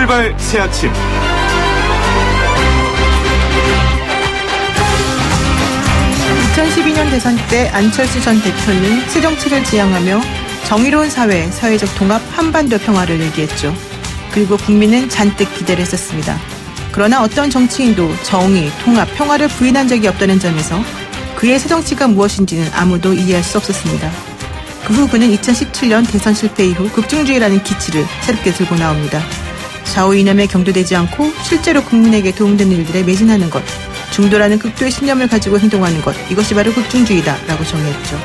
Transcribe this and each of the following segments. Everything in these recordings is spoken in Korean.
출발 새 아침. (2012년) 대선 때 안철수 전 대표는 새정치를 지향하며 정의로운 사회, 사회적 통합, 한반도 평화를 얘기했죠. 그리고 국민은 잔뜩 기대를 했었습니다. 그러나 어떤 정치인도 정의, 통합, 평화를 부인한 적이 없다는 점에서 그의 새정치가 무엇인지는 아무도 이해할 수 없었습니다. 그 후 그는 2017년 대선 실패 이후 극중주의라는 기치를 새롭게 들고 나옵니다. 좌우 이념에 경도되지 않고 실제로 국민에게 도움되는 일들에 매진하는 것, 중도라는 극도의 신념을 가지고 행동하는 것, 이것이 바로 극중주의다라고 정의했죠.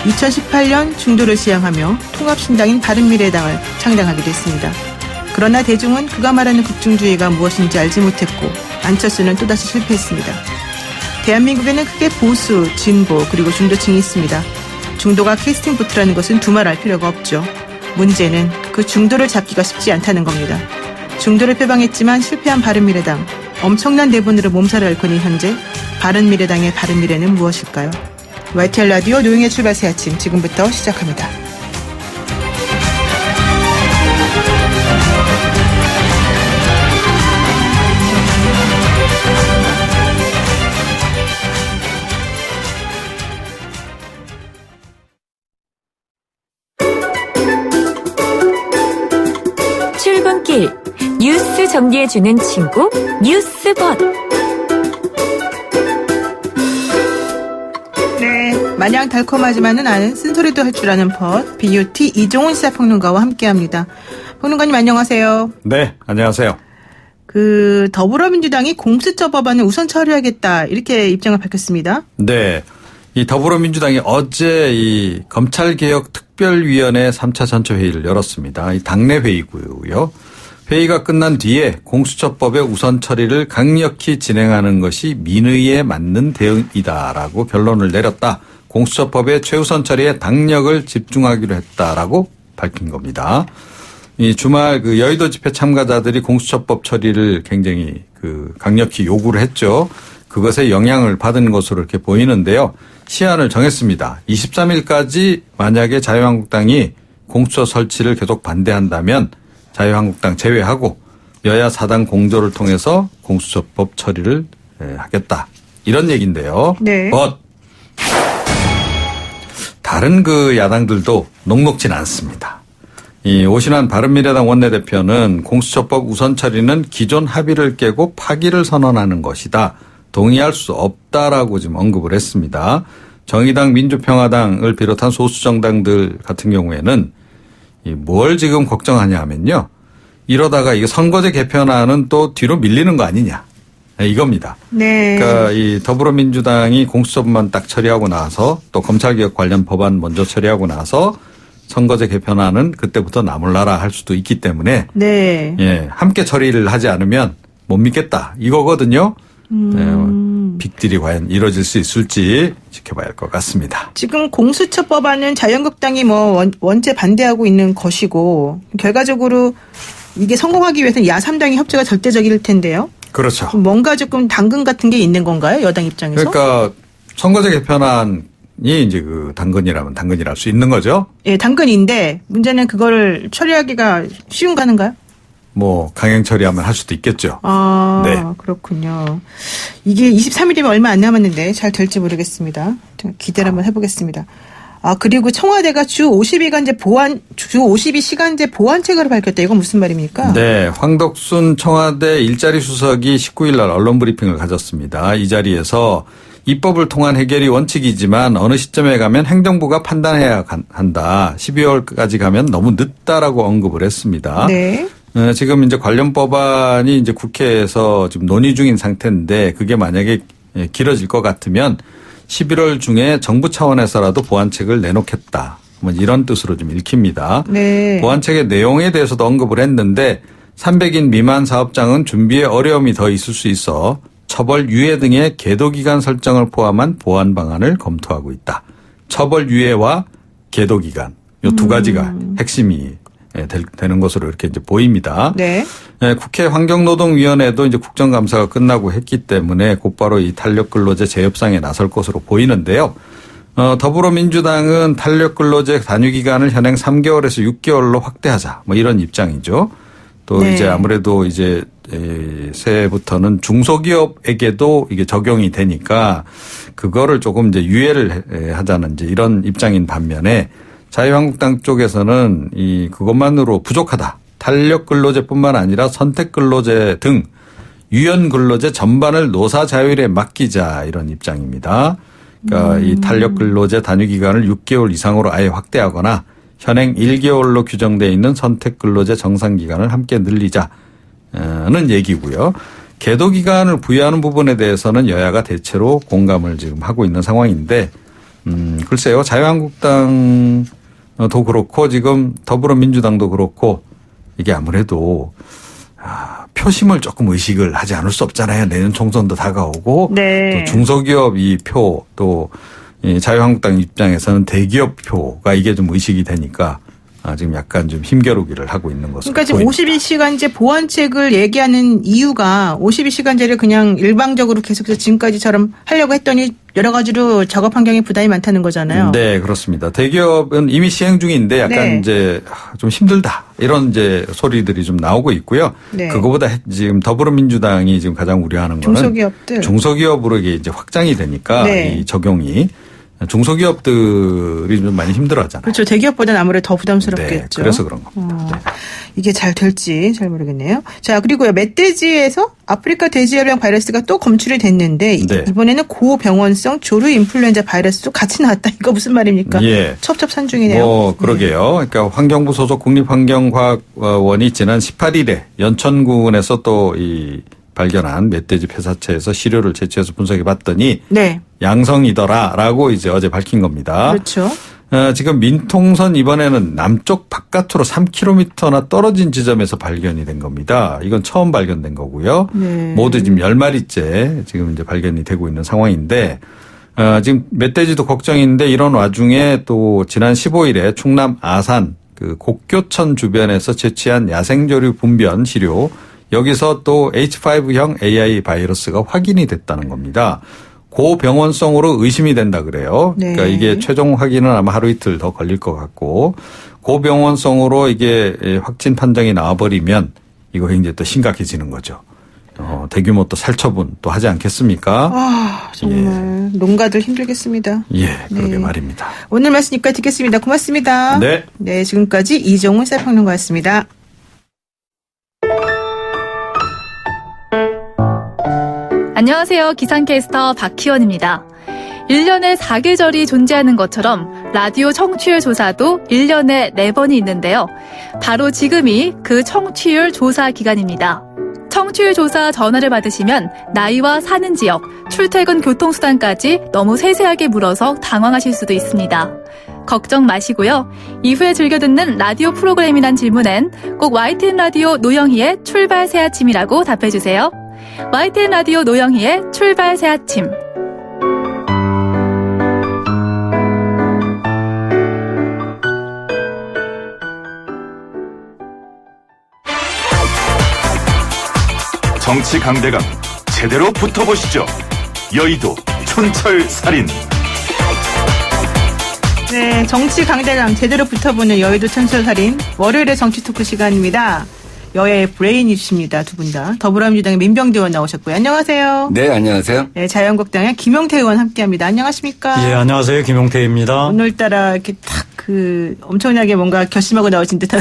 2018년 중도를 지향하며 통합신당인 바른미래당을 창당하기도 했습니다. 그러나 대중은 그가 말하는 극중주의가 무엇인지 알지 못했고 안철수는 또다시 실패했습니다. 대한민국에는 크게 보수, 진보, 그리고 중도층이 있습니다. 중도가 캐스팅 보트라는 것은 두말할 필요가 없죠. 문제는 그 중도를 잡기가 쉽지 않다는 겁니다. 중도를 표방했지만 실패한 바른미래당, 엄청난 내분으로 몸살을 앓고 있는 현재 바른미래당의 바른미래는 무엇일까요? YTN 라디오 노영의 출발 새 아침, 지금부터 시작합니다. 출근길 뉴스 정리해주는 친구 뉴스봇. 네, 마냥 달콤하지만은 않은 쓴소리도 할 줄 아는 벗 BUT 이종훈 시사평론가와 함께합니다. 평론가님 안녕하세요. 네, 안녕하세요. 더불어민주당이 공수처 법안을 우선 처리하겠다 이렇게 입장을 밝혔습니다. 네, 이 더불어민주당이 어제 이 검찰개혁특별위원회 3차 전체회의를 열었습니다. 이 당내 회의고요. 회의가 끝난 뒤에 공수처법의 우선 처리를 강력히 진행하는 것이 민의에 맞는 대응이다라고 결론을 내렸다. 공수처법의 최우선 처리에 당력을 집중하기로 했다라고 밝힌 겁니다. 이 주말 여의도 집회 참가자들이 공수처법 처리를 굉장히 강력히 요구를 했죠. 그것에 영향을 받은 것으로 이렇게 보이는데요. 시한을 정했습니다. 23일까지 만약에 자유한국당이 공수처 설치를 계속 반대한다면 자유한국당 제외하고 여야 4당 공조를 통해서 공수처법 처리를 하겠다. 이런 얘기인데요. 네. 다른 야당들도 녹록진 않습니다. 이 오신환 바른미래당 원내대표는 공수처법 우선 처리는 기존 합의를 깨고 파기를 선언하는 것이다. 동의할 수 없다라고 지금 언급을 했습니다. 정의당, 민주평화당을 비롯한 소수 정당들 같은 경우에는 뭘 지금 걱정하냐 하면요. 이러다가 이게 선거제 개편안은 또 뒤로 밀리는 거 아니냐. 이겁니다. 네. 그러니까 이 더불어민주당이 공수처법만 딱 처리하고 나서 또 검찰개혁 관련 법안 먼저 처리하고 나서 선거제 개편안은 그때부터 나몰라라 할 수도 있기 때문에 네. 예, 함께 처리를 하지 않으면 못 믿겠다. 이거거든요. 빅딜이 과연 이루어질 수 있을지 지켜봐야 할 것 같습니다. 지금 공수처 법안은 자유한국당이 원체 반대하고 있는 것이고 결과적으로 이게 성공하기 위해서는 야3당의 협조가 절대적일 텐데요. 그렇죠. 뭔가 조금 당근 같은 게 있는 건가요? 여당 입장에서? 그러니까 선거제 개편안이 이제 당근이라면 당근이랄 수 있는 거죠. 예, 당근인데 문제는 그거를 처리하기가 쉬운가 하는가요? 강행 처리하면 할 수도 있겠죠. 아, 네. 그렇군요. 이게 23일이면 얼마 안 남았는데 잘 될지 모르겠습니다. 기대를 한번 해보겠습니다. 그리고 청와대가 주 52시간제 보완책을 밝혔다. 이건 무슨 말입니까? 네. 황덕순 청와대 일자리 수석이 19일 날 언론 브리핑을 가졌습니다. 이 자리에서 입법을 통한 해결이 원칙이지만 어느 시점에 가면 행정부가 판단해야 한다. 12월까지 가면 너무 늦다라고 언급을 했습니다. 네. 지금 이제 관련 법안이 이제 국회에서 지금 논의 중인 상태인데 그게 만약에 길어질 것 같으면 11월 중에 정부 차원에서라도 보완책을 내놓겠다. 이런 뜻으로 좀 읽힙니다. 네. 보완책의 내용에 대해서도 언급을 했는데 300인 미만 사업장은 준비에 어려움이 더 있을 수 있어 처벌 유예 등의 계도기간 설정을 포함한 보완 방안을 검토하고 있다. 처벌 유예와 계도기간 이 두 가지가 핵심이 되는 것으로 이렇게 이제 보입니다. 네. 국회 환경노동위원회도 이제 국정감사가 끝나고 했기 때문에 곧바로 이 탄력근로제 재협상에 나설 것으로 보이는데요. 더불어민주당은 탄력근로제 단위기간을 현행 3개월에서 6개월로 확대하자 이런 입장이죠. 또 네. 이제 아무래도 이제 새해부터는 중소기업에게도 이게 적용이 되니까 그거를 조금 이제 유예를 하자는 이제 이런 입장인 반면에 자유한국당 쪽에서는 그것만으로 부족하다. 탄력 근로제뿐만 아니라 선택 근로제 등 유연 근로제 전반을 노사 자율에 맡기자 이런 입장입니다. 그러니까 이 탄력 근로제 단위 기간을 6개월 이상으로 아예 확대하거나 현행 1개월로 규정되어 있는 선택 근로제 정상 기간을 함께 늘리자는 얘기고요. 계도 기간을 부여하는 부분에 대해서는 여야가 대체로 공감을 지금 하고 있는 상황인데 글쎄요. 자유한국당도 그렇고 지금 더불어민주당도 그렇고 이게 아무래도 표심을 조금 의식을 하지 않을 수 없잖아요. 내년 총선도 다가오고 네. 또 중소기업 이 표 또 자유한국당 입장에서는 대기업 표가 이게 좀 의식이 되니까 지금 약간 좀 힘겨루기를 하고 있는 것으로 그러니까 지금 보입니다. 52시간제 보완책을 얘기하는 이유가 52시간제를 그냥 일방적으로 계속해서 지금까지처럼 하려고 했더니 여러 가지로 작업 환경에 부담이 많다는 거잖아요. 네, 그렇습니다. 대기업은 이미 시행 중인데 약간 네. 이제 좀 힘들다 이런 이제 소리들이 좀 나오고 있고요. 네. 그거보다 지금 더불어민주당이 지금 가장 우려하는 거는 중소기업들. 중소기업으로 이게 이제 확장이 되니까 네. 이 적용이 중소기업들이 좀 많이 힘들어하잖아요. 그렇죠. 대기업보다는 아무래도 더 부담스럽겠죠. 네, 그래서 그런 겁니다. 네. 이게 잘 될지 잘 모르겠네요. 자, 그리고요. 멧돼지에서 아프리카 돼지열병 바이러스가 또 검출이 됐는데 네. 이번에는 고병원성 조류 인플루엔자 바이러스도 같이 나왔다. 이거 무슨 말입니까? 예. 첩첩산중이네요. 그러게요. 그러니까 환경부 소속 국립환경과학원이 지난 18일에 연천군에서 또 발견한 멧돼지 폐사체에서 시료를 채취해서 분석해 봤더니 네. 양성이더라라고 이제 어제 밝힌 겁니다. 그렇죠. 지금 민통선 이번에는 남쪽 바깥으로 3km나 떨어진 지점에서 발견이 된 겁니다. 이건 처음 발견된 거고요. 네. 모두 지금 10마리째 지금 이제 발견이 되고 있는 상황인데 지금 멧돼지도 걱정인데 이런 와중에 또 지난 15일에 충남 아산 그 곡교천 주변에서 채취한 야생조류 분변 시료 여기서 또 H5형 AI 바이러스가 확인이 됐다는 겁니다. 고병원성으로 의심이 된다 그래요. 네. 그러니까 이게 최종 확인은 아마 하루 이틀 더 걸릴 것 같고 고병원성으로 이게 확진 판정이 나와버리면 이거 굉장히 또 심각해지는 거죠. 대규모 또 살처분 또 하지 않겠습니까? 정말 농가들 힘들겠습니다. 예, 그러게 네. 말입니다. 오늘 말씀 여기까지 듣겠습니다. 고맙습니다. 네. 네, 지금까지 이종훈 사평론가였습니다. 안녕하세요. 기상캐스터 박희원입니다. 1년에 4계절이 존재하는 것처럼 라디오 청취율 조사도 1년에 4번이 있는데요. 바로 지금이 그 청취율 조사 기간입니다. 청취율 조사 전화를 받으시면 나이와 사는 지역, 출퇴근 교통수단까지 너무 세세하게 물어서 당황하실 수도 있습니다. 걱정 마시고요. 이후에 즐겨 듣는 라디오 프로그램이란 질문엔 꼭 YTN 라디오 노영희의 출발 새 아침이라고 답해주세요. YTN 라디오 노영희의 출발 새 아침. 정치 강대강 제대로 붙어보시죠. 여의도 촌철살인. 네, 정치 강대강 제대로 붙어보는 여의도 촌철살인 월요일의 정치 토크 시간입니다. 여야의 브레인이십니다. 두 분 다. 더불어민주당의 민병대 의원 나오셨고요. 안녕하세요. 네, 안녕하세요. 네, 자유한국당의 김용태 의원 함께합니다. 안녕하십니까? 예, 안녕하세요. 김용태입니다. 오늘따라 이렇게 딱 엄청나게 뭔가 결심하고 나오신 듯한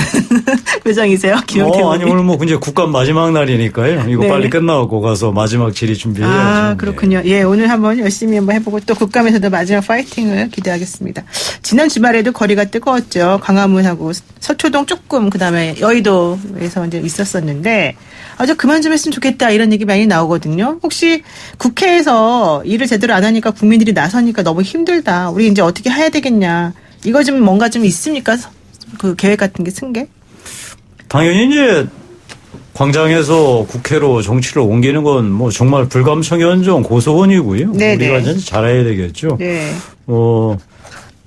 표정이세요. 김용태 의원. 아니, 오늘 뭐 이제 국감 마지막 날이니까요. 이거 네. 빨리 끝나고 가서 마지막 질의 준비해야죠. 아, 그렇군요. 예, 오늘 한번 열심히 한번 해보고 또 국감에서도 마지막 파이팅을 기대하겠습니다. 지난 주말에도 거리가 뜨거웠죠. 광화문하고 서초동 조금 그다음에 여의도에서 이제 있었었는데 아주 그만 좀 했으면 좋겠다 이런 얘기 많이 나오거든요. 혹시 국회에서 일을 제대로 안 하니까 국민들이 나서니까 너무 힘들다. 우리 이제 어떻게 해야 되겠냐. 이거 좀 뭔가 좀 있습니까? 그 계획 같은 게 쓴 게? 당연히 이제 광장에서 국회로 정치를 옮기는 건 뭐 정말 불감청연정 고소원이고요. 네네. 우리가 이제 잘해야 되겠죠. 네.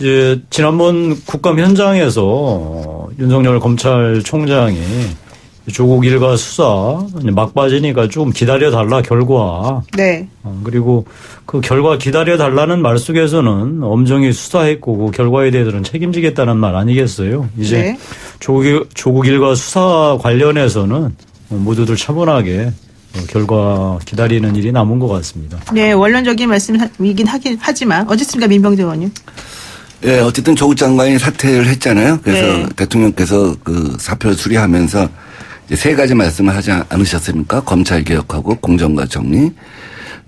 이제 지난번 국감 현장에서 윤석열 검찰총장이 조국 일가 수사 막바지니까 좀 기다려달라 결과. 네. 그리고 그 결과 기다려달라는 말 속에서는 엄정히 수사했고 그 결과에 대해서는 책임지겠다는 말 아니겠어요. 이제 네. 조국 일가 수사 관련해서는 모두들 차분하게 결과 기다리는 일이 남은 것 같습니다. 네, 원론적인 말씀이긴 하지만 어쨌습니까, 민병대 의원님? 예, 어쨌든 조국 장관이 사퇴를 했잖아요. 그래서 네. 대통령께서 그 사표를 수리하면서 이제 세 가지 말씀을 하지 않으셨습니까? 검찰 개혁하고 공정과 정의,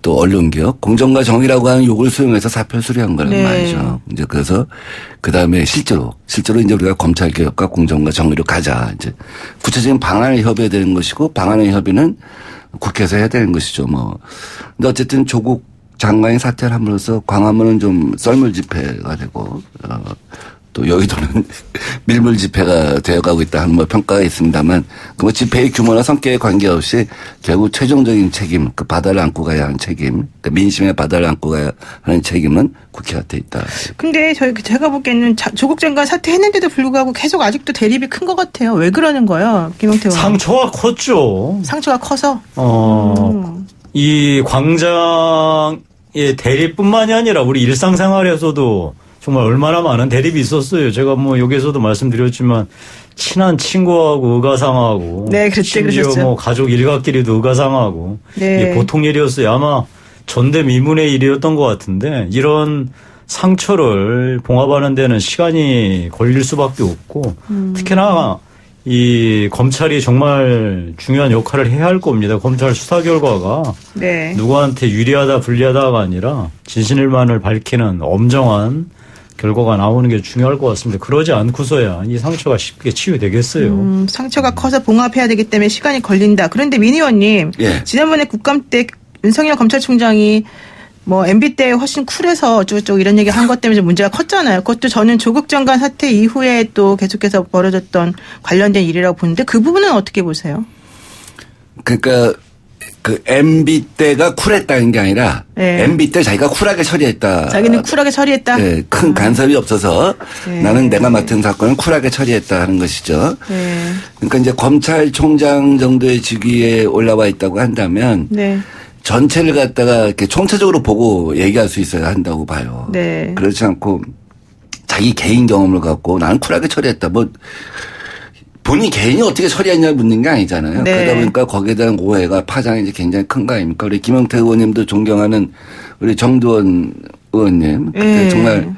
또 언론 개혁, 공정과 정의라고 하는 욕을 수용해서 사표를 수리한 거란 네. 말이죠. 이제 그래서 그 다음에 실제로 이제 우리가 검찰 개혁과 공정과 정의로 가자. 이제 구체적인 방안을 협의해야 되는 것이고 방안의 협의는 국회에서 해야 되는 것이죠. 뭐. 근데 어쨌든 조국 장관이 사퇴를 함으로써 광화문은 좀 썰물 집회가 되고, 또 여의도는 밀물 집회가 되어가고 있다 하는 뭐 평가가 있습니다만, 그 뭐 집회의 규모나 성격에 관계없이 결국 최종적인 책임, 그 바다를 안고 가야 하는 책임, 그 민심의 바다를 안고 가야 하는 책임은 국회한테 있다. 근데 제가 보기에는 조국 장관 사퇴했는데도 불구하고 계속 아직도 대립이 큰 것 같아요. 왜 그러는 거예요, 김용태 의원? 상처가 컸죠. 상처가 커서? 이 광장의 대립뿐만이 아니라 우리 일상생활에서도 정말 얼마나 많은 대립이 있었어요. 제가 뭐 여기에서도 말씀드렸지만 친한 친구하고 의가상하고 네, 그때 심지어 그러셨죠. 뭐 가족 일가끼리도 의가상하고 네. 이게 보통 일이었어요. 아마 전대미문의 일이었던 것 같은데 이런 상처를 봉합하는 데는 시간이 걸릴 수밖에 없고 특히나 이 검찰이 정말 중요한 역할을 해야 할 겁니다. 검찰 수사 결과가 네. 누구한테 유리하다 불리하다가 아니라 진실만을 밝히는 엄정한 결과가 나오는 게 중요할 것 같습니다. 그러지 않고서야 이 상처가 쉽게 치유되겠어요. 상처가 커서 봉합해야 되기 때문에 시간이 걸린다. 그런데 민 의원님, 예. 지난번에 국감 때 윤석열 검찰총장이 뭐 MB 때 훨씬 쿨해서 어쩌고저쩌고 이런 얘기 한 것 때문에 좀 문제가 컸잖아요. 그것도 저는 조국 장관 사퇴 이후에 또 계속해서 벌어졌던 관련된 일이라고 보는데 그 부분은 어떻게 보세요? 그러니까 그 MB 때가 쿨했다는 게 아니라 네. MB 때 자기가 쿨하게 처리했다. 자기는 쿨하게 처리했다? 네, 큰 간섭이 없어서 네. 나는 내가 맡은 사건을 쿨하게 처리했다 하는 것이죠. 네. 그러니까 이제 검찰총장 정도의 직위에 올라와 있다고 한다면 네. 전체를 갖다가 이렇게 총체적으로 보고 얘기할 수 있어야 한다고 봐요. 네. 그렇지 않고 자기 개인 경험을 갖고 나는 쿨하게 처리했다. 뭐 본인 개인이 어떻게 처리했냐 묻는 게 아니잖아요. 네. 그러다 보니까 거기에 대한 오해가 파장이 이제 굉장히 큰 거 아닙니까? 우리 김영태 의원님도 존경하는 우리 정두원 의원님. 네. 정말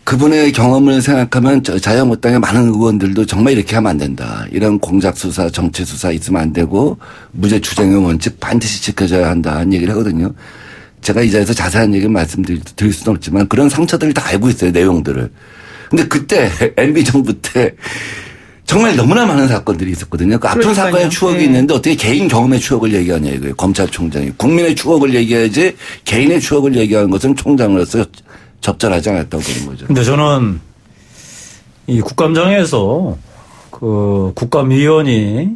그분의 경험을 생각하면 자유한국당의 많은 의원들도 정말 이렇게 하면 안 된다. 이런 공작수사, 정치수사 있으면 안 되고 무죄 추정의 원칙 반드시 지켜져야 한다 하는 얘기를 하거든요. 제가 이 자리에서 자세한 얘기를 말씀드릴 수는 없지만 그런 상처들을 다 알고 있어요. 내용들을. 근데 그때 MB 정부 때 정말 너무나 많은 사건들이 있었거든요. 그 아픈 그러니까요. 사건의 추억이 네. 있는데 어떻게 개인 경험의 추억을 얘기하냐 이거예요. 검찰총장이. 국민의 추억을 얘기해야지 개인의 추억을 얘기하는 것은 총장으로서 적절하지 않았다고 보는 거죠. 근데 저는 이 국감장에서 그 국감위원이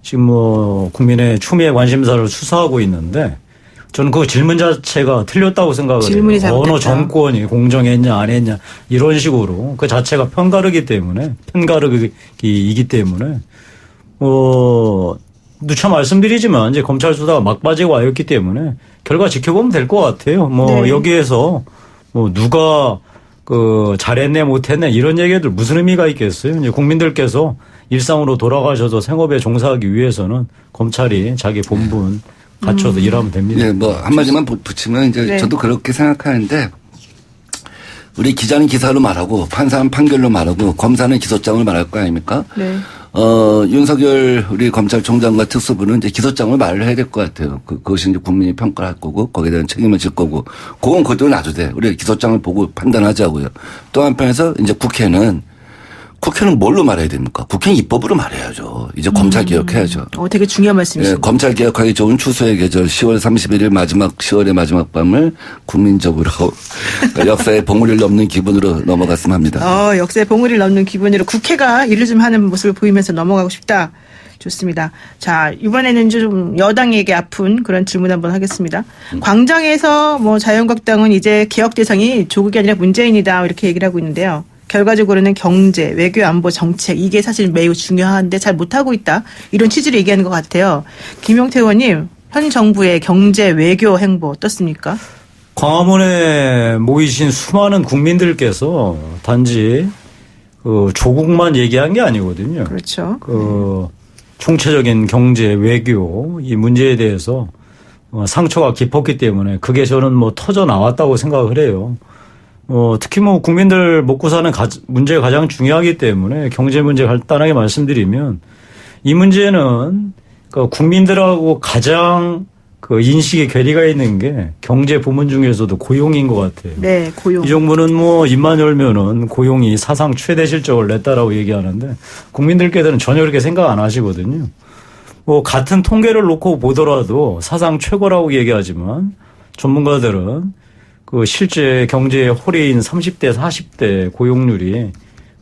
지금 뭐 국민의 추미애 관심사를 수사하고 있는데 저는 그 질문 자체가 틀렸다고 생각을 해요. 질문이 잘못됐다. 어느 정권이 공정했냐 안 했냐 이런 식으로 그 자체가 편가르기 때문에 편가르기이기 때문에 누차 말씀드리지만 이제 검찰 수사가 막바지가 왔기 때문에 결과 지켜보면 될 것 같아요. 뭐 네. 여기에서 뭐 누가 그 잘했네 못했네 이런 얘기들 무슨 의미가 있겠어요. 이제 국민들께서 일상으로 돌아가셔서 생업에 종사하기 위해서는 검찰이 자기 본분 갖춰서 일하면 됩니다. 네, 뭐 한마디만 붙이면 이제 네. 저도 그렇게 생각하는데 우리 기자는 기사로 말하고 판사는 판결로 말하고 검사는 기소장을 말할 거 아닙니까? 네. 윤석열 우리 검찰총장과 특수부는 이제 기소장을 말을 해야 될 것 같아요. 그것이 이제 국민이 평가할 거고 거기에 대한 책임을 질 거고 그건 그대로 놔두되 우리가 기소장을 보고 판단하자고요. 또 한편에서 이제 국회는 뭘로 말해야 됩니까? 국회는 입법으로 말해야죠. 이제 검찰 개혁해야죠. 되게 중요한 예, 말씀이십니다. 검찰 개혁하기 좋은 추수의 계절 10월 31일 10월의 마지막 밤을 국민적으로 역사의 봉우리를 넘는 기분으로 넘어갔으면 합니다. 역사의 봉우리를 넘는 기분으로 국회가 일을 좀 하는 모습을 보이면서 넘어가고 싶다. 좋습니다. 자, 이번에는 좀 여당에게 아픈 그런 질문 한번 하겠습니다. 광장에서 뭐 자유한국당은 이제 개혁 대상이 조국이 아니라 문재인이다 이렇게 얘기를 하고 있는데요. 결과적으로는 경제, 외교, 안보, 정책 이게 사실 매우 중요한데 잘 못하고 있다. 이런 취지를 얘기하는 것 같아요. 김용태 의원님, 현 정부의 경제, 외교 행보 어떻습니까? 광화문에 모이신 수많은 국민들께서 단지 그 조국만 얘기한 게 아니거든요. 그렇죠. 그 총체적인 경제, 외교 이 문제에 대해서 상처가 깊었기 때문에 그게 저는 뭐 터져 나왔다고 생각을 해요. 특히 뭐 국민들 먹고 사는 문제가 가장 중요하기 때문에 경제 문제 간단하게 말씀드리면 이 문제는 그 국민들하고 가장 그 인식의 괴리가 있는 게 경제 부문 중에서도 고용인 것 같아요. 네, 고용. 이 정부는 뭐 입만 열면은 고용이 사상 최대 실적을 냈다라고 얘기하는데 국민들께서는 전혀 그렇게 생각 안 하시거든요. 뭐 같은 통계를 놓고 보더라도 사상 최고라고 얘기하지만 전문가들은 그 실제 경제의 호리인 30대, 40대 고용률이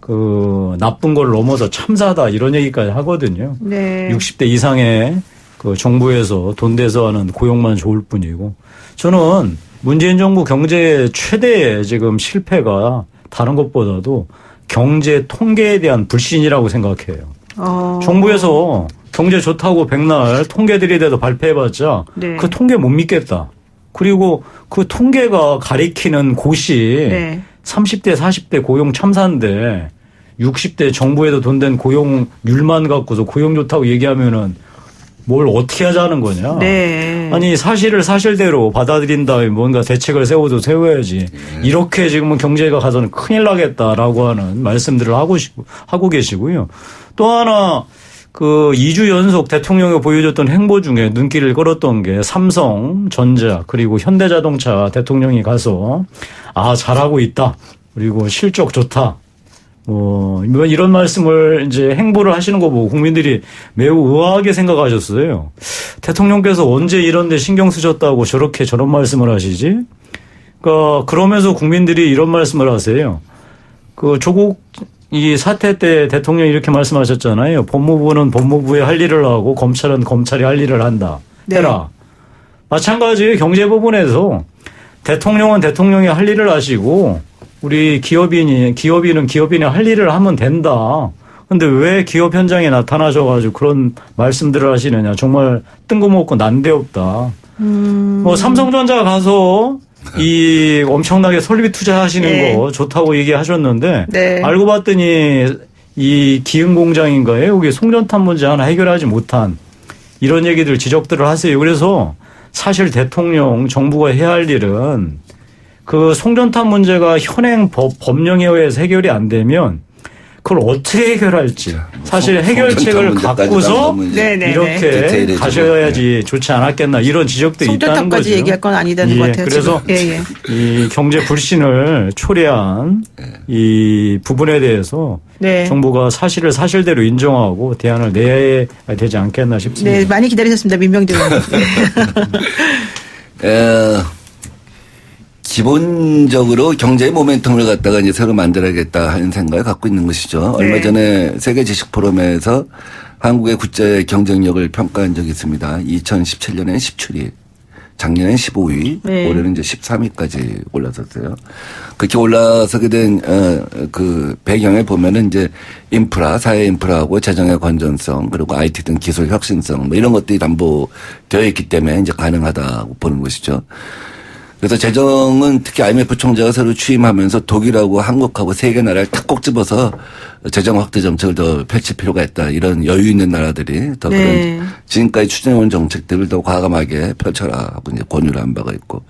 그 나쁜 걸 넘어서 참사다 이런 얘기까지 하거든요. 네. 60대 이상의 그 정부에서 돈 대서 하는 고용만 좋을 뿐이고 저는 문재인 정부 경제 최대의 지금 실패가 다른 것보다도 경제 통계에 대한 불신이라고 생각해요. 정부에서 경제 좋다고 백날 통계들이 돼도 발표해봤자 네. 그 통계 못 믿겠다. 그리고 그 통계가 가리키는 곳이 네. 30대 40대 고용 참사인데 60대 정부에도 돈 된 고용률만 갖고서 고용 좋다고 얘기하면은 뭘 어떻게 하자는 거냐. 네. 아니 사실을 사실대로 받아들인 다음에 뭔가 대책을 세워야지. 이렇게 지금은 경제가 가서는 큰일 나겠다라고 하는 말씀들을 하고 계시고요. 또 하나 그 2주 연속 대통령이 보여줬던 행보 중에 눈길을 끌었던 게 삼성전자 그리고 현대자동차 대통령이 가서 잘하고 있다. 그리고 실적 좋다. 이런 말씀을 이제 행보를 하시는 거 보고 국민들이 매우 의아하게 생각하셨어요. 대통령께서 언제 이런 데 신경 쓰셨다고 저런 말씀을 하시지? 그러니까 그러면서 국민들이 이런 말씀을 하세요. 그 조국 이 사태 때 대통령이 이렇게 말씀하셨잖아요. 법무부는 법무부의 할 일을 하고 검찰은 검찰이 할 일을 한다. 해라. 네. 마찬가지로 경제 부분에서 대통령은 대통령이 할 일을 하시고 우리 기업인은 기업인이 할 일을 하면 된다. 근데 왜 기업 현장에 나타나셔가지고 그런 말씀들을 하시느냐. 정말 뜬금없고 난데없다. 뭐 삼성전자 가서 이 엄청나게 설비 투자하시는 네. 거 좋다고 얘기하셨는데 네. 알고 봤더니 이 기흥공장인가요? 여기 송전탑 문제 하나 해결하지 못한 이런 얘기들 지적들을 하세요. 그래서 사실 대통령 정부가 해야 할 일은 그 송전탑 문제가 현행 법령에 의해서 해결이 안 되면 그걸 어떻게 해결할지 사실 해결책을 갖고서 이렇게 가셔야지 좋지 않았겠나 이런 지적도 있다는 거죠. 송전탑까지 얘기할 건 아니다는 것 같아요. 그래서 이 경제 불신을 초래한 이 부분에 대해서 정부가 사실을 사실대로 인정하고 대안을 내야 되지 않겠나 싶습니다. 네, 많이 기다리셨습니다. 민병대 의원님. 기본적으로 경제의 모멘텀을 갖다가 이제 새로 만들어야겠다 하는 생각을 갖고 있는 것이죠. 네. 얼마 전에 세계 지식 포럼에서 한국의 국제 경쟁력을 평가한 적이 있습니다. 2017년에 17위, 작년엔 15위, 네. 올해는 이제 13위까지 올라섰어요. 그렇게 올라서게 된 그 배경에 보면은 이제 인프라, 사회 인프라하고 재정의 건전성, 그리고 IT 등 기술 혁신성 뭐 이런 것들이 담보되어 있기 때문에 이제 가능하다고 보는 것이죠. 그래서 재정은 특히 IMF 총재가 새로 취임하면서 독일하고 한국하고 세 개 나라를 탁 꼭 집어서 재정 확대 정책을 더 펼칠 필요가 있다. 이런 여유 있는 나라들이 더 그런 지금까지 추진해온 정책들을 더 과감하게 펼쳐라 하고 이제 권유를 한 바가 있고.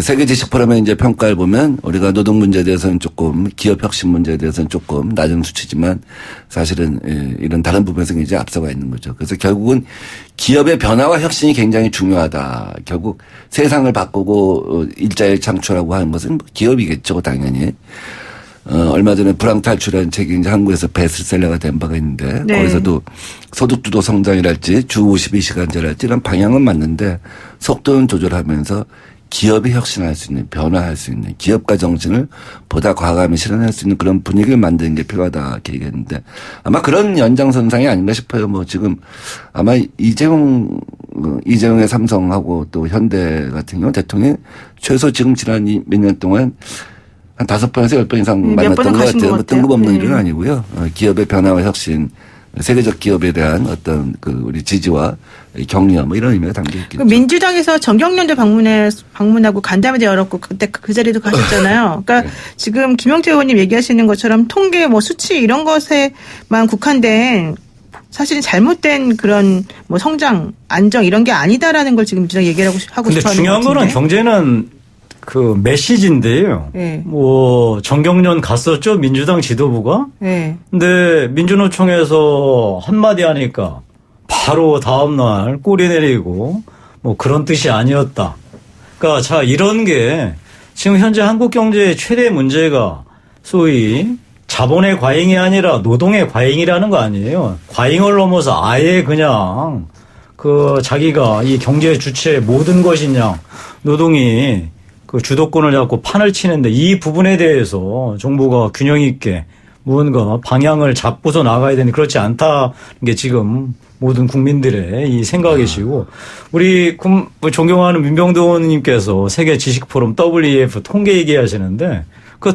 세계 지식 포럼의 이제 평가를 보면 우리가 노동 문제에 대해서는 조금 기업 혁신 문제에 대해서는 조금 낮은 수치지만 사실은 이런 다른 부분에서 이제 앞서가 있는 거죠. 그래서 결국은 기업의 변화와 혁신이 굉장히 중요하다. 결국 세상을 바꾸고 일자리 창출하고 하는 것은 기업이겠죠, 당연히. 얼마 전에 불황 탈출이라는 책이 이제 한국에서 베스트셀러가 된 바가 있는데 거기서도 소득주도 성장이랄지 주 52시간제랄지 이런 방향은 맞는데 속도는 조절하면서 기업이 혁신할 수 있는, 변화할 수 있는, 기업가 정신을 보다 과감히 실현할 수 있는 그런 분위기를 만드는 게 필요하다 이렇게 얘기했는데 아마 그런 연장선상이 아닌가 싶어요. 뭐 지금 아마 이재용의 삼성하고 또 현대 같은 경우 대통령이 최소 지금 지난 몇 년 동안 한 5번에서 10번 이상 몇 만났던 번은 것 가신 같아요. 것 뭐 같아요. 뜬금없는 네. 일은 아니고요. 기업의 변화와 혁신, 세계적 기업에 대한 어떤 그 우리 지지와 격려 뭐 이런 의미가 담겨 있겠죠. 민주당에서 정경련도 방문하고 간담회도 열었고 그때 그 자리도 가셨잖아요. 그러니까 네. 지금 김영태 의원님 얘기하시는 것처럼 통계 뭐 수치 이런 것에만 국한된 사실 잘못된 그런 뭐 성장, 안정 이런 게 아니다라는 걸 지금 민주당 얘기를 하고 근데 싶어 하는 중요한 것 거는 같은데. 경제는 그 메시지인데요. 네. 뭐 정경련 갔었죠, 민주당 지도부가. 네. 근데 민주노총에서 한마디 하니까 바로 다음날 꼬리 내리고 뭐 그런 뜻이 아니었다. 그러니까 자, 이런 게 지금 현재 한국 경제의 최대 문제가 소위 자본의 과잉이 아니라 노동의 과잉이라는 거 아니에요. 과잉을 넘어서 아예 그냥 그 자기가 이 경제 주체의 모든 것이냐 노동이 그 주도권을 잡고 판을 치는데 이 부분에 대해서 정부가 균형 있게 무언가 방향을 잡고서 나가야 되는 그렇지 않다는 게 지금 모든 국민들의 이 생각이시고 우리 존경하는 민병도 의원님께서 세계 지식포럼 WEF 통계 얘기하시는데 그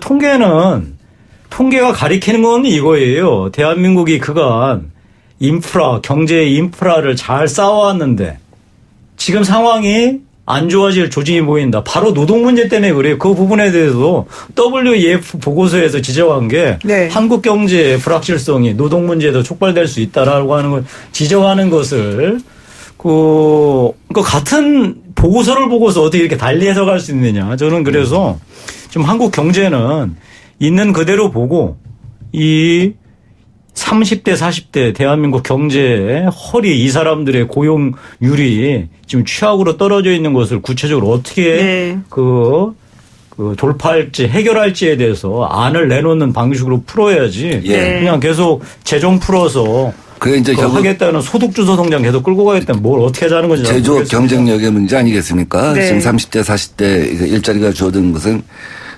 통계가 가리키는 건 이거예요. 대한민국이 그간 경제 인프라를 잘 쌓아왔는데 지금 상황이 안 좋아질 조짐이 보인다. 바로 노동 문제 때문에 그래요. 그 부분에 대해서도 WEF 보고서에서 지적한 게 네. 한국 경제의 불확실성이 노동 문제에도 촉발될 수 있다라고 하는 걸 지적하는 것을 그러니까 같은 보고서를 보고서 어떻게 이렇게 달리 해석할 수 있느냐. 저는 그래서 지금 한국 경제는 있는 그대로 보고 이 30대, 40대 대한민국 경제의 이 사람들의 고용률이 지금 취약으로 떨어져 있는 것을 구체적으로 어떻게 네. 그 돌파할지 해결할지에 대해서 안을 내놓는 방식으로 풀어야지. 예. 그냥 계속 재정 풀어서 그게 이제 결국 하겠다는 소득 주도 성장 계속 끌고 가겠다는 뭘 어떻게 하자는 건지 잘 제조업 모르겠습니다. 경쟁력의 문제 아니겠습니까? 네. 지금 30대, 40대 일자리가 줄어든 것은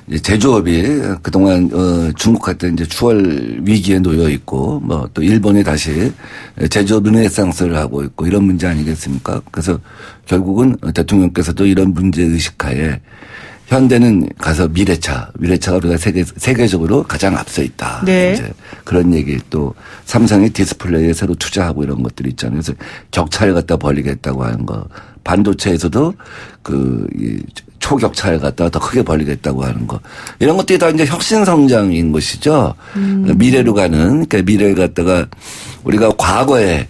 이제 제조업이 그동안 중국한테 이제 추월 위기에 놓여 있고 뭐 또 일본이 다시 제조업 르네상스를 하고 있고 이런 문제 아니겠습니까? 그래서 결국은 대통령께서도 이런 문제 의식하에 현대는 가서 미래차가 우리가 세계적으로 가장 앞서 있다. 네. 이제 그런 얘기 또 삼성이 디스플레이에 새로 투자하고 이런 것들이 있잖아요. 그래서 격차를 갖다 벌리겠다고 하는 거. 반도체에서도 이 초격차를 갖다가 더 크게 벌리겠다고 하는 거. 이런 것들이 다 이제 혁신 성장인 것이죠. 미래로 가는, 그러니까 미래를 갖다가 우리가 과거에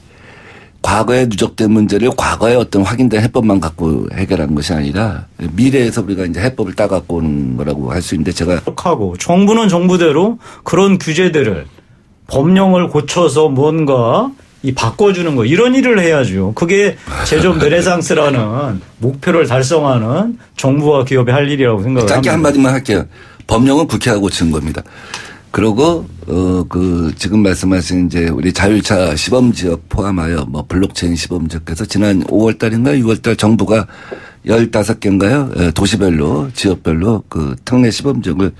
누적된 문제를 과거에 어떤 확인된 해법만 갖고 해결한 것이 아니라 미래에서 우리가 이제 해법을 따갖고 오는 거라고 할 수 있는데 제가 하고 정부는 정부대로 그런 규제들을 법령을 고쳐서 뭔가 바꿔주는 거 이런 일을 해야죠. 그게 제조업 르네상스라는 목표를 달성하는 정부와 기업이 할 일이라고 생각을 짧게 합니다. 한마디만 할게요. 법령은 국회가 고치는 겁니다. 그리고 지금 말씀하신 이제 우리 자율차 시범 지역 포함하여 뭐 블록체인 시범 지역에서 지난 5월 달인가 6월 달 정부가 15개인가요? 도시별로 지역별로 그 특례 시범 지역을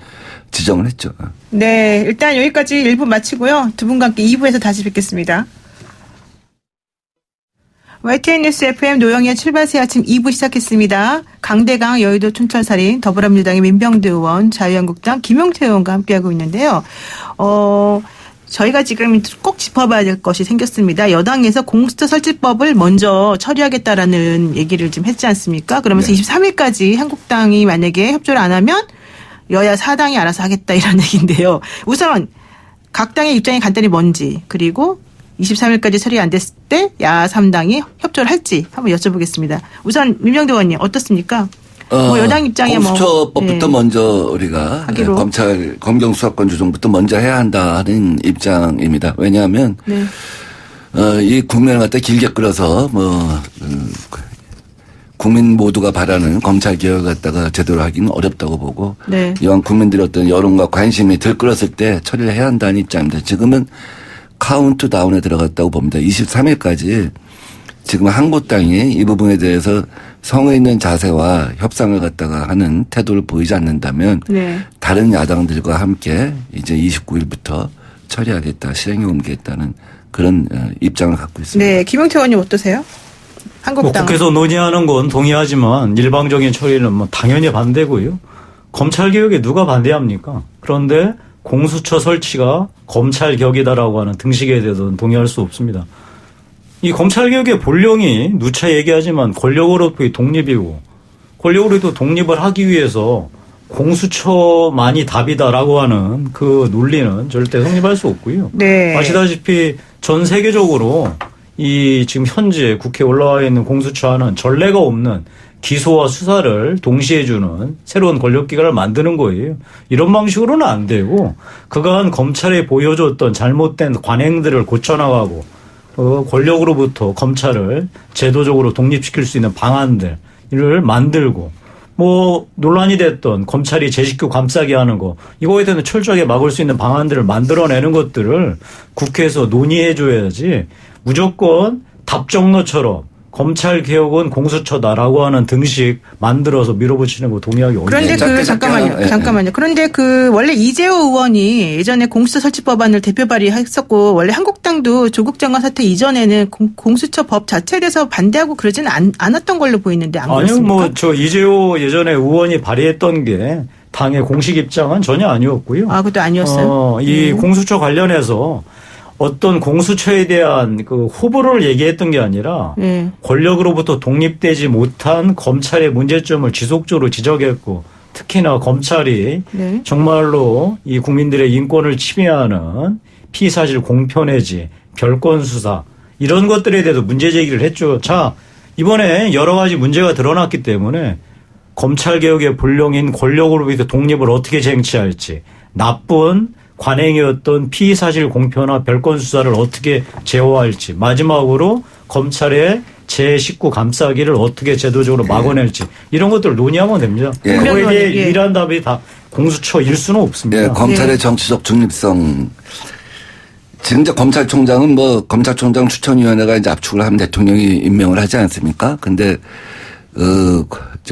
지정을 했죠. 네, 일단 여기까지 1부 마치고요. 두 분과 함께 2부에서 다시 뵙겠습니다. YTN 뉴스 FM 노영희의 출발새 아침 2부 시작했습니다. 강대강 여의도 촌철살인 더불어민주당의 민병대 의원, 자유한국당 김용태 의원과 함께하고 있는데요. 저희가 지금 꼭 짚어봐야 될 것이 생겼습니다. 여당에서 공수처 설치법을 먼저 처리하겠다라는 얘기를 좀 했지 않습니까? 그러면서 네. 23일까지 한국당이 만약에 협조를 안 하면 여야 4당이 알아서 하겠다 이런 얘기인데요. 우선 각 당의 입장이 간단히 뭔지 그리고 23일까지 처리 안 됐을 때 야 3당이 협조를 할지 한번 여쭤보겠습니다. 우선 민병대 의원님 어떻습니까? 뭐 여당 입장에 공수처법부터 먼저 우리가 하기로. 검경 수사권 조정부터 먼저 해야 한다 하는 입장입니다. 왜냐하면 네. 이 국면을 갖다 길게 끌어서 국민 모두가 바라는 검찰 개혁을 갖다가 제대로 하기는 어렵다고 보고 네. 이왕 국민들의 어떤 여론과 관심이 들끓었을 때 처리를 해야 한다는 입장입니다. 지금은 카운트다운에 들어갔다고 봅니다. 23일까지 지금 한국당이 이 부분에 대해서 성의 있는 자세와 협상을 갖다가 하는 태도를 보이지 않는다면 네. 다른 야당들과 함께 이제 29일부터 처리하겠다, 실행에 옮기겠다는 그런 입장을 갖고 있습니다. 네, 김용태 의원님 어떠세요? 한국당. 국회에서 논의하는 건 동의하지만 일방적인 처리는 당연히 반대고요. 검찰개혁에 누가 반대합니까? 그런데 공수처 설치가 검찰개혁이다라고 하는 등식에 대해서는 동의할 수 없습니다. 이 검찰개혁의 본령이 누차 얘기하지만 권력으로부터의 독립이고 권력으로부터 독립을 하기 위해서 공수처만이 답이다라고 하는 그 논리는 절대 성립할 수 없고요. 네. 아시다시피 전 세계적으로 이 지금 현재 국회에 올라와 있는 공수처는 전례가 없는 기소와 수사를 동시에 해주는 새로운 권력기관을 만드는 거예요. 이런 방식으로는 안 되고 그간 검찰에 보여줬던 잘못된 관행들을 고쳐나가고 권력으로부터 검찰을 제도적으로 독립시킬 수 있는 방안들을 만들고 뭐 논란이 됐던 검찰이 제 식구 감싸게 하는 거 이거에 대해서 철저하게 막을 수 있는 방안들을 만들어내는 것들을 국회에서 논의해 줘야지 무조건 답정너처럼 검찰개혁은 공수처다라고 하는 등식 만들어서 밀어붙이는 거 동의하기 어렵습니다. 그런데 잠깐만요. 그런데 원래 이재호 의원이 예전에 공수처 설치법안을 대표 발의했었고 원래 한국당도 조국 장관 사태 이전에는 공수처 법 자체에 대해서 반대하고 그러지는 않았던 걸로 보이는데 안 그렇습니까? 아니요. 저 이재호 예전에 의원이 발의했던 게 당의 공식 입장은 전혀 아니었고요. 아, 그것도 아니었어요? 이 공수처 관련해서 어떤 공수처에 대한 그 호불호를 얘기했던 게 아니라 권력으로부터 독립되지 못한 검찰의 문제점을 지속적으로 지적했고 특히나 검찰이 정말로 이 국민들의 인권을 침해하는 피의사실 공표 내지 별건 수사 이런 것들에 대해서 문제 제기를 했죠. 자, 이번에 여러 가지 문제가 드러났기 때문에 검찰개혁의 본령인 권력으로부터 독립을 어떻게 쟁취할지 나쁜 관행이었던 피의사실 공표나 별건 수사를 어떻게 제어할지 마지막으로 검찰의 제19 감싸기를 어떻게 제도적으로 막아낼지 이런 것들을 논의하면 됩니다. 그거에 대해 유일한 답이 다 공수처일 수는 없습니다. 검찰의 정치적 중립성. 지금 이제 검찰총장은 검찰총장 추천위원회가 이제 압축을 하면 대통령이 임명을 하지 않습니까? 근데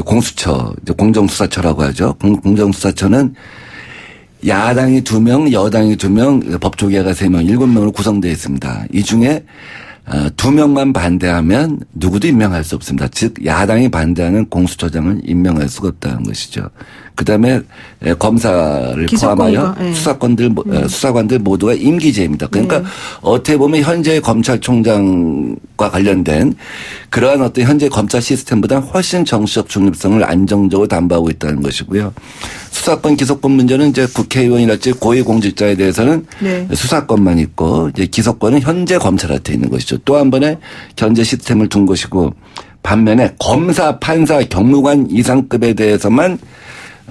공수처, 공정수사처라고 하죠. 공정수사처는 야당이 2명, 여당이 2명, 법조계가 3명, 7명으로 구성되어 있습니다. 이 중에 2명만 반대하면 누구도 임명할 수 없습니다. 즉 야당이 반대하는 공수처장을 임명할 수가 없다는 것이죠. 그다음에 검사를 포함하여 수사관들 모두가 임기제입니다. 그러니까 어떻게 보면 현재 검찰총장과 관련된 그러한 어떤 현재 검찰 시스템보다 훨씬 정치적 중립성을 안정적으로 담보하고 있다는 것이고요. 수사권 기소권 문제는 이제 국회의원이랄지 고위공직자에 대해서는 수사권만 있고 이제 기소권은 현재 검찰한테 있는 것이죠. 또 한 번의 견제 시스템을 둔 것이고 반면에 검사, 판사, 경무관 이상급에 대해서만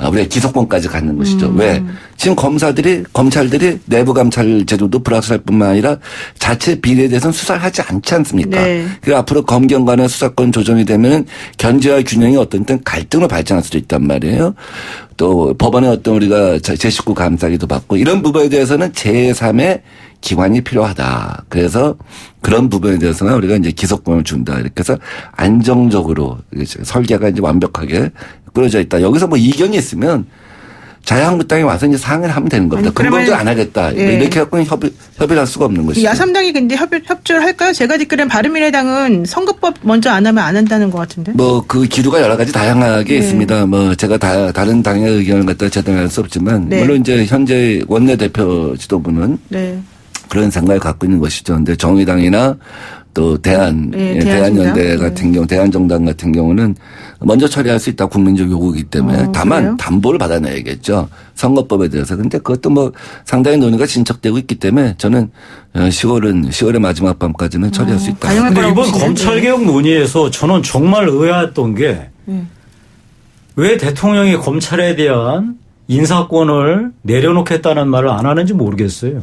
우리가 기소권까지 갖는 것이죠. 왜? 지금 검찰들이 내부 감찰 제도도 불확실할 뿐만 아니라 자체 비리에 대해서는 수사를 하지 않지 않습니까? 그리고 앞으로 검경 간의 수사권 조정이 되면 견제와 균형이 어떤 때는 갈등으로 발전할 수도 있단 말이에요. 또 법원의 어떤 우리가 제19 감사기도 받고 이런 부분에 대해서는 제3의 기관이 필요하다. 그래서 그런 부분에 대해서는 우리가 이제 기소권을 준다. 이렇게 해서 안정적으로 설계가 이제 완벽하게 꾸려져 있다. 여기서 이견이 있으면 자유한국당이 와서 이제 상의를 하면 되는 겁니다. 근본적으로 안 하겠다. 이렇게 갖고는 협의를 할 수가 없는 것이죠. 야3당이 근데 협조를 할까요? 제가 듣기로는 바른미래당은 선거법 먼저 안 하면 안 한다는 것 같은데. 그 기류가 여러 가지 다양하게 있습니다. 제가 다른 당의 의견을 갖다 제동할 수 없지만 물론 이제 현재 원내대표 지도부는 그런 생각을 갖고 있는 것이죠. 근데 정의당이나 또 대한연대 같은 경우, 대한정당 같은 경우는 먼저 처리할 수 있다 국민적 요구이기 때문에 다만 그래요? 담보를 받아내야겠죠. 선거법에 대해서. 근데 그것도 상당히 논의가 진척되고 있기 때문에 저는 10월의 마지막 밤까지는 처리할 수 있다. 그런데 이번 검찰개혁 논의에서 저는 정말 의아했던 게 왜 대통령이 검찰에 대한 인사권을 내려놓겠다는 말을 안 하는지 모르겠어요.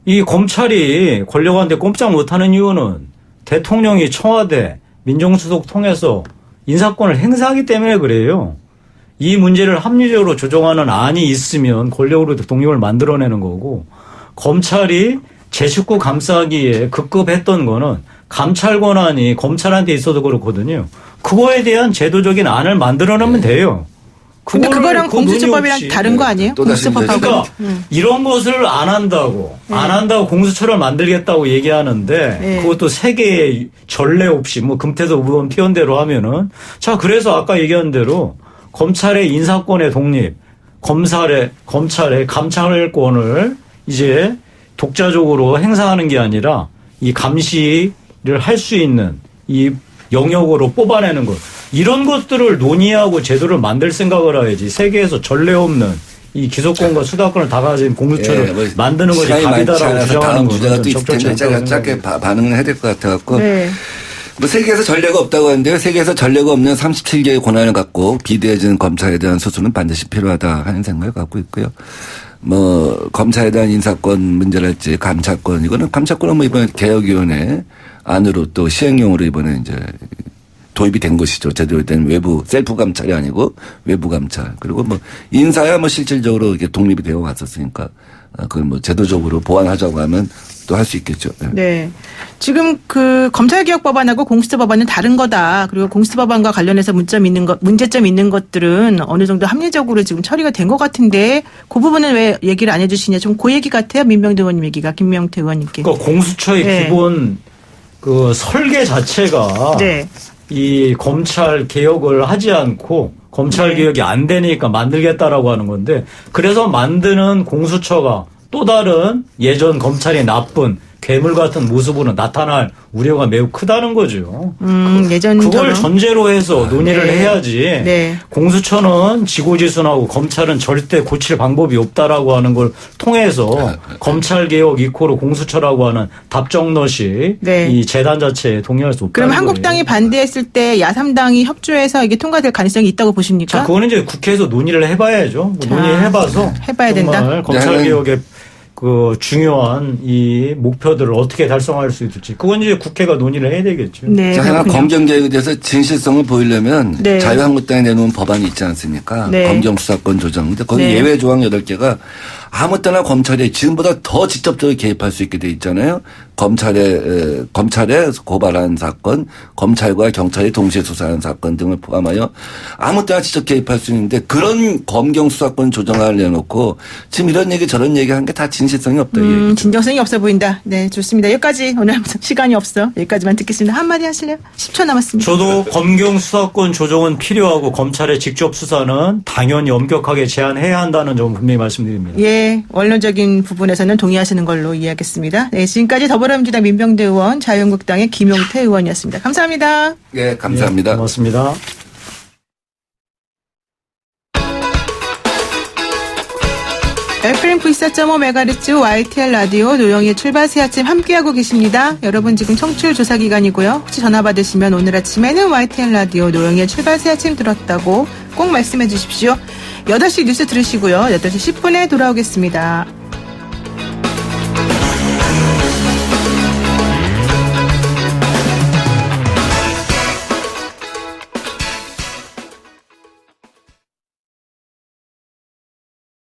이 검찰이 권력한테 꼼짝 못하는 이유는 대통령이 청와대 민정수석 통해서 인사권을 행사하기 때문에 그래요. 이 문제를 합리적으로 조정하는 안이 있으면 권력으로 독립을 만들어내는 거고 검찰이 제19 감싸기에 급급했던 거는 감찰 권한이 검찰한테 있어도 그렇거든요. 그거에 대한 제도적인 안을 만들어내면 돼요. 근데 그거랑 공수처법이랑 다른 거 아니에요? 공수처법하고. 그러니까 이런 것을 안 한다고 공수처를 만들겠다고 얘기하는데 그것도 세계의 전례 없이 금태섭 의원 표현대로 하면은 자 그래서 아까 얘기한 대로 검찰의 인사권의 독립, 검찰의 감찰권을 이제 독자적으로 행사하는 게 아니라 이 감시를 할 수 있는 이 영역으로 뽑아내는 것. 이런 것들을 논의하고 제도를 만들 생각을 해야지. 세계에서 전례 없는 이 기소권과 수사권을 다 가진 공수처를 뭐 다가는 것이 답이다라고 주장하는 다음 주제가 것은 또 있을 적절치 텐데 않다고 짧게 생각합니다. 반응을 해야 될 것 같아갖고 네. 뭐 세계에서 전례가 없다고 하는데요. 세계에서 전례가 없는 37개의 권한을 갖고 비대해진 검찰에 대한 수술은 반드시 필요하다 하는 생각을 갖고 있고요. 뭐 검찰에 대한 인사권 문제랄지 감찰권 이거는 감찰권은 뭐 이번에 개혁위원회 안으로 또 시행령으로 이번에 이제 도입이 된 것이죠. 제대로 된 외부 셀프 감찰이 아니고 외부 감찰. 그리고 뭐 인사야 뭐 실질적으로 이렇게 독립이 되어 왔었으니까 그걸 뭐 제도적으로 보완하자고 하면 또 할 수 있겠죠. 네. 네. 지금 그 검찰개혁법안하고 공수처법안은 다른 거다. 그리고 공수처법안과 관련해서 문제점 있는 것들은 어느 정도 합리적으로 지금 처리가 된 것 같은데 그 부분은 왜 얘기를 안 해주시냐. 좀 그 얘기 같아요. 민병대 의원님 얘기가 김명태 의원님께. 그러니까 공수처의 네. 기본 그 설계 자체가 네. 이 검찰 개혁을 하지 않고 검찰 개혁이 안 되니까 만들겠다라고 하는 건데 그래서 만드는 공수처가 또 다른 예전 검찰이 나쁜 괴물 같은 모습으로 나타날 우려가 매우 크다는 거죠. 예전처럼. 그걸 전제로 해서 논의를 네. 해야지. 네. 공수처는 지고지순하고 검찰은 절대 고칠 방법이 없다라고 하는 걸 통해서 검찰 개혁 이코로 공수처라고 하는 답정너시 네. 이 재단 자체에 동의할 수 없다는 그럼 거예요. 한국당이 반대했을 때 야3당이 협조해서 이게 통과될 가능성이 있다고 보십니까? 자, 그거는 이제 국회에서 논의를 해봐야죠. 자, 논의해봐서 해봐야 된다. 정말 검찰 개혁의 그 중요한 이 목표들을 어떻게 달성할 수 있을지 그건 이제 국회가 논의를 해야 되겠죠. 네. 자, 하나 그렇군요. 검경개혁에 대해서 진실성을 보이려면 네. 자유한국당이 내놓은 법안이 있지 않습니까? 네. 검경수사권 조정. 근데 거기 네. 예외 조항 8개가 아무 때나 검찰이 지금보다 더 직접적으로 개입할 수 있게 돼 있잖아요. 검찰에 고발한 사건, 검찰과 경찰이 동시에 수사한 사건 등을 포함하여 아무 때나 직접 개입할 수 있는데 그런 검경수사권 조정안을 내놓고 지금 이런 얘기 저런 얘기 한 게 다 진실성이 없다. 이 얘기죠. 진정성이 없어 보인다. 네, 좋습니다. 여기까지 오늘 시간이 없어. 여기까지만 듣겠습니다. 한마디 하실래요? 10초 남았습니다. 저도 검경 수사권 조정은 필요하고 검찰의 직접 수사는 당연히 엄격하게 제한해야 한다는 점 분명히 말씀드립니다. 예, 원론적인 부분에서는 동의하시는 걸로 이해하겠습니다. 네, 지금까지 더불어민주당 민병대 의원, 자유한국당의 김용태 의원이었습니다. 감사합니다. 예, 감사합니다. 네, 고맙습니다. FM 94.5MHz YTL 라디오 노영의 출발 새 아침 함께하고 계십니다. 여러분 지금 청취율 조사 기간이고요. 혹시 전화 받으시면 오늘 아침에는 YTL 라디오 노영의 출발 새 아침 들었다고 꼭 말씀해 주십시오. 8시 뉴스 들으시고요. 8시 10분에 돌아오겠습니다.